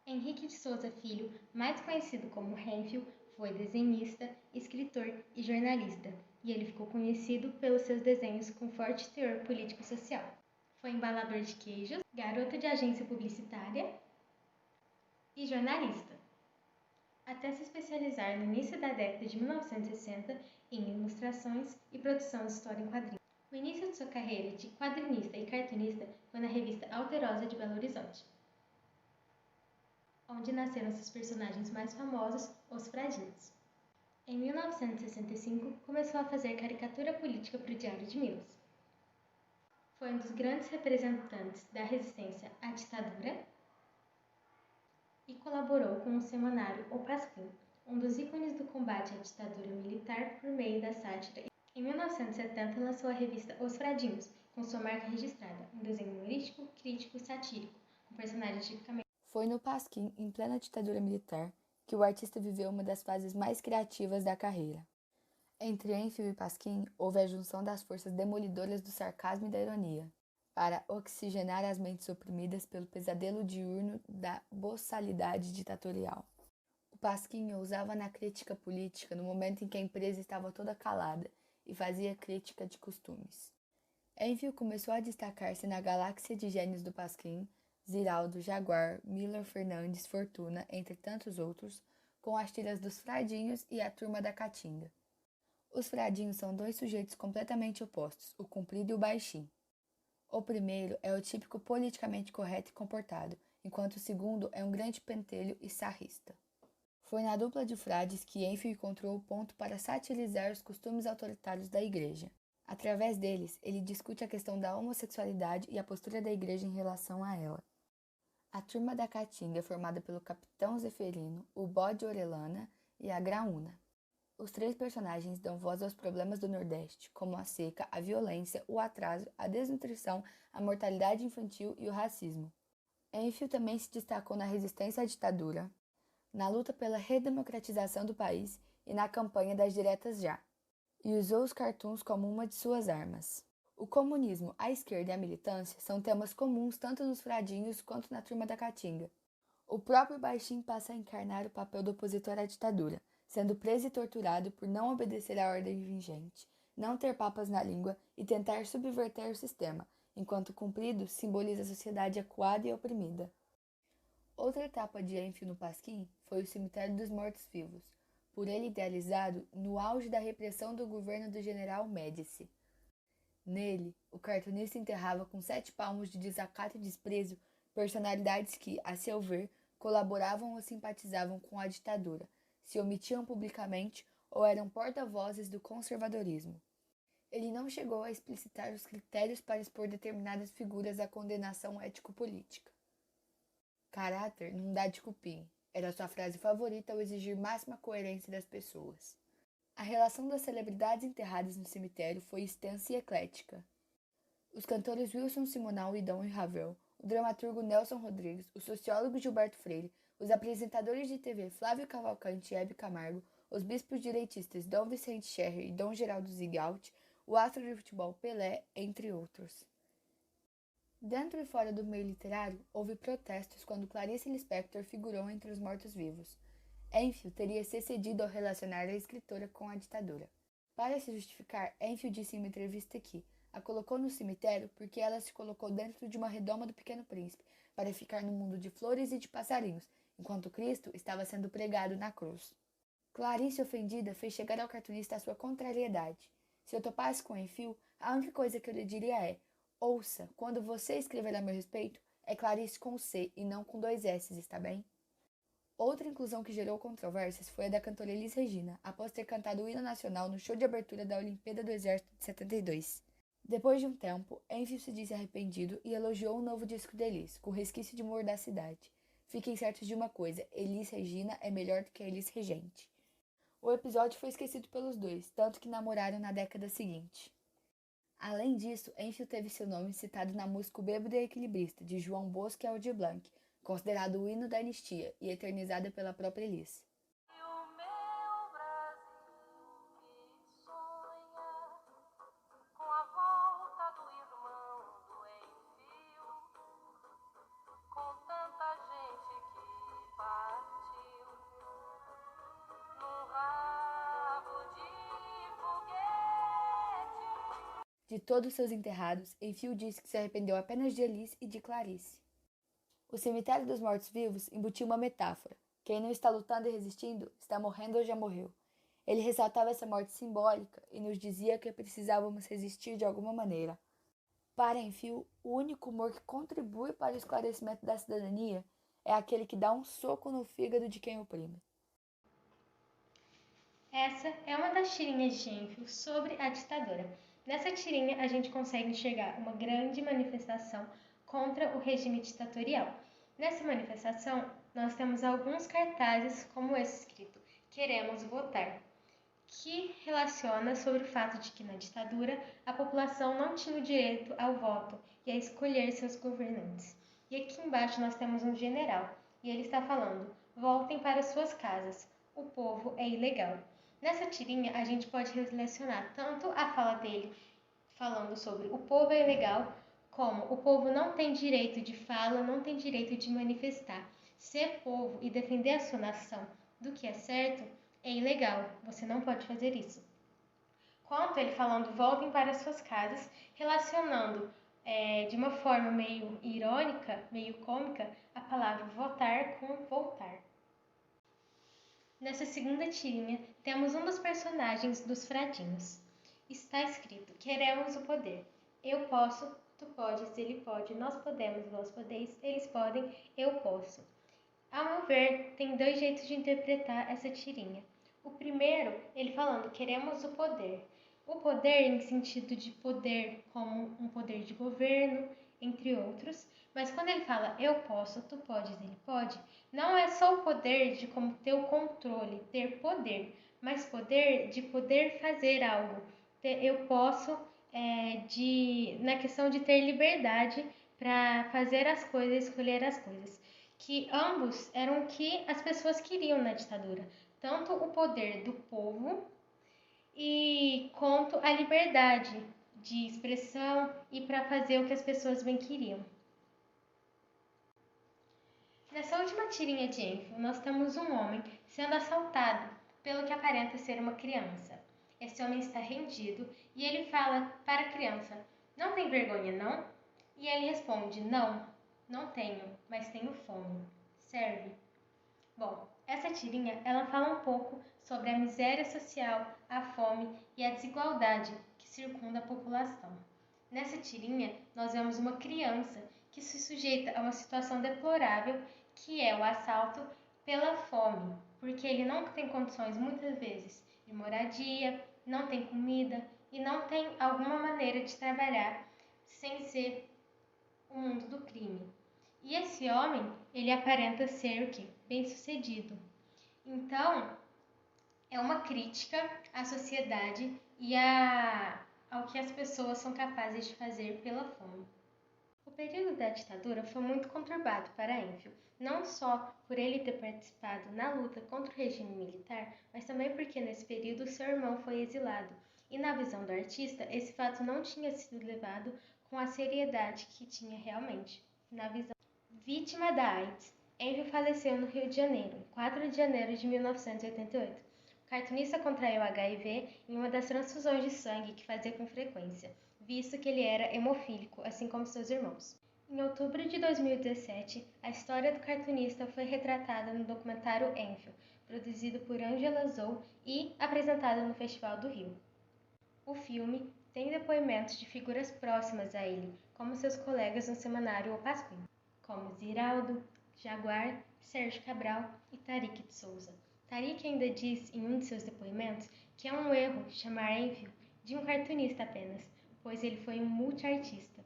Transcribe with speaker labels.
Speaker 1: Henrique de Souza Filho, mais conhecido como Renfio, foi desenhista, escritor e jornalista, e ele ficou conhecido pelos seus desenhos com forte teor político-social. Foi embalador de queijos, garoto de agência publicitária e jornalista, até se especializar no início da década de 1960 em ilustrações e produção de história em quadrinhos. O início de sua carreira de quadrinista e cartunista foi na revista Alterosa de Belo Horizonte, onde nasceram seus personagens mais famosos, os Fradinhos. Em 1965, começou a fazer caricatura política para o Diário de Minas. Foi um dos grandes representantes da resistência à ditadura e colaborou com o semanário O Pasquim, um dos ícones do combate à ditadura militar por meio da sátira. Em 1970, lançou a revista Os Fradinhos, com sua marca registrada, um desenho humorístico, crítico e satírico, com personagens tipicamente.
Speaker 2: Foi no Pasquim, em plena ditadura militar, que o artista viveu uma das fases mais criativas da carreira. Entre Enfield e Pasquim, houve a junção das forças demolidoras do sarcasmo e da ironia, para oxigenar as mentes oprimidas pelo pesadelo diurno da boçalidade ditatorial. O Pasquim ousava na crítica política no momento em que a empresa estava toda calada e fazia crítica de costumes. Enfield começou a destacar-se na galáxia de gênios do Pasquim, Ziraldo, Jaguar, Miller Fernandes, Fortuna, entre tantos outros, com as tiras dos Fradinhos e a Turma da Caatinga. Os Fradinhos são dois sujeitos completamente opostos, o comprido e o baixinho. O primeiro é o típico politicamente correto e comportado, enquanto o segundo é um grande pentelho e sarrista. Foi na dupla de frades que Enfield encontrou o ponto para satirizar os costumes autoritários da Igreja. Através deles, ele discute a questão da homossexualidade e a postura da Igreja em relação a ela. A Turma da Caatinga é formada pelo Capitão Zeferino, o Bode Orelana e a Graúna. Os três personagens dão voz aos problemas do Nordeste, como a seca, a violência, o atraso, a desnutrição, a mortalidade infantil e o racismo. Enfield também se destacou na resistência à ditadura, na luta pela redemocratização do país e na campanha das diretas já, e usou os cartoons como uma de suas armas. O comunismo, a esquerda e a militância são temas comuns tanto nos Fradinhos quanto na Turma da Caatinga. O próprio Baixinho passa a encarnar o papel do opositor à ditadura, sendo preso e torturado por não obedecer à ordem vigente, não ter papas na língua e tentar subverter o sistema, enquanto Cumprido simboliza a sociedade acuada e oprimida. Outra etapa de Enfield no Pasquim foi o Cemitério dos Mortos-Vivos, por ele idealizado no auge da repressão do governo do general Médici. Nele, o cartunista enterrava com 7 palmos de desacato e desprezo personalidades que, a seu ver, colaboravam ou simpatizavam com a ditadura, se omitiam publicamente ou eram porta-vozes do conservadorismo. Ele não chegou a explicitar os critérios para expor determinadas figuras à condenação ético-política. Caráter não dá de cupim, era sua frase favorita ao exigir máxima coerência das pessoas. A relação das celebridades enterradas no cemitério foi extensa e eclética. Os cantores Wilson Simonal e Dom Ravel, o dramaturgo Nelson Rodrigues, o sociólogo Gilberto Freire, os apresentadores de TV Flávio Cavalcante e Hebe Camargo, os bispos direitistas Dom Vicente Scherrer e Dom Geraldo Zigaut, o astro de futebol Pelé, entre outros. Dentro e fora do meio literário, houve protestos quando Clarice Lispector figurou entre os mortos-vivos. Enfield teria se excedido ao relacionar a escritora com a ditadura. Para se justificar, Enfield disse em uma entrevista que a colocou no cemitério porque ela se colocou dentro de uma redoma do Pequeno Príncipe para ficar no mundo de flores e de passarinhos, enquanto Cristo estava sendo pregado na cruz. Clarice, ofendida, fez chegar ao cartunista a sua contrariedade. Se eu topasse com Enfield, a única coisa que eu lhe diria é: ouça, quando você escrever a meu respeito, é Clarice com C e não com 2 S, está bem? Outra inclusão que gerou controvérsias foi a da cantora Elis Regina, após ter cantado o hino nacional no show de abertura da Olimpíada do Exército de 72. Depois de um tempo, Enfield se disse arrependido e elogiou o novo disco de Elis, com resquício de mordacidade. Fiquem certos de uma coisa, Elis Regina é melhor do que a Elis Regente. O episódio foi esquecido pelos dois, tanto que namoraram na década seguinte. Além disso, Enfield teve seu nome citado na música O Bêbado e Equilibrista, de João Bosco e Aldir Blanc, considerado o hino da anistia e eternizada pela própria Elis. De todos seus enterrados, Enfield disse que se arrependeu apenas de Alice e de Clarice. O cemitério dos mortos-vivos embutia uma metáfora. Quem não está lutando e resistindo, está morrendo ou já morreu. Ele ressaltava essa morte simbólica e nos dizia que precisávamos resistir de alguma maneira. Para Enfield, o único humor que contribui para o esclarecimento da cidadania é aquele que dá um soco no fígado de quem oprime.
Speaker 1: Essa é uma das tirinhas de Enfield sobre a ditadura. Nessa tirinha, a gente consegue enxergar uma grande manifestação contra o regime ditatorial. Nessa manifestação, nós temos alguns cartazes, como esse escrito: "Queremos votar", que relaciona sobre o fato de que na ditadura a população não tinha o direito ao voto e a escolher seus governantes. E aqui embaixo nós temos um general, e ele está falando: "Voltem para suas casas, o povo é ilegal". Nessa tirinha a gente pode relacionar tanto a fala dele falando sobre o povo é ilegal, como o povo não tem direito de fala, não tem direito de manifestar. Ser povo e defender a sua nação do que é certo é ilegal, você não pode fazer isso. Quanto ele falando voltem para suas casas, relacionando de uma forma meio irônica, meio cômica, a palavra votar com voltar. Nessa segunda tirinha, temos um dos personagens dos Fradinhos. Está escrito: "Queremos o poder. Eu posso, tu podes, ele pode, nós podemos, vós podeis, eles podem, eu posso". Ao meu ver, tem dois jeitos de interpretar essa tirinha. O primeiro, ele falando: "Queremos o poder". O poder em sentido de poder como um poder de governo, entre outros. Mas quando ele fala "eu posso, tu podes, ele pode", não é só o poder de como ter o controle, ter poder, mas poder de poder fazer algo. Eu posso na questão de ter liberdade para fazer as coisas, escolher as coisas. Que ambos eram o que as pessoas queriam na ditadura. Tanto o poder do povo e quanto a liberdade de expressão e para fazer o que as pessoas bem queriam. Nessa última tirinha de Enfield, nós temos um homem sendo assaltado pelo que aparenta ser uma criança. Esse homem está rendido e ele fala para a criança: "Não tem vergonha, não?" E ele responde: "Não, não tenho, mas tenho fome. Serve?" Bom, essa tirinha ela fala um pouco sobre a miséria social, a fome e a desigualdade que circunda a população. Nessa tirinha, nós vemos uma criança que se sujeita a uma situação deplorável, que é o assalto pela fome, porque ele não tem condições muitas vezes de moradia, não tem comida e não tem alguma maneira de trabalhar sem ser o mundo do crime. E esse homem, ele aparenta ser o quê? Bem-sucedido. Então, é uma crítica à sociedade e ao que as pessoas são capazes de fazer pela fome. O período da ditadura foi muito conturbado para Enfield, não só por ele ter participado na luta contra o regime militar, mas também porque nesse período seu irmão foi exilado. E na visão do artista, esse fato não tinha sido levado com a seriedade que tinha realmente. Na visão vítima da AIDS, Enfield faleceu no Rio de Janeiro, em 4 de janeiro de 1988. O cartunista contraiu HIV em uma das transfusões de sangue que fazia com frequência, visto que ele era hemofílico, assim como seus irmãos. Em outubro de 2017, a história do cartunista foi retratada no documentário Enfield, produzido por Angela Zou e apresentado no Festival do Rio. O filme tem depoimentos de figuras próximas a ele, como seus colegas no semanário O Pasquim, como Ziraldo, Jaguar, Sérgio Cabral e Tarik de Souza. Tarik ainda diz em um de seus depoimentos que é um erro chamar Enfield de um cartunista apenas, pois ele foi um multiartista.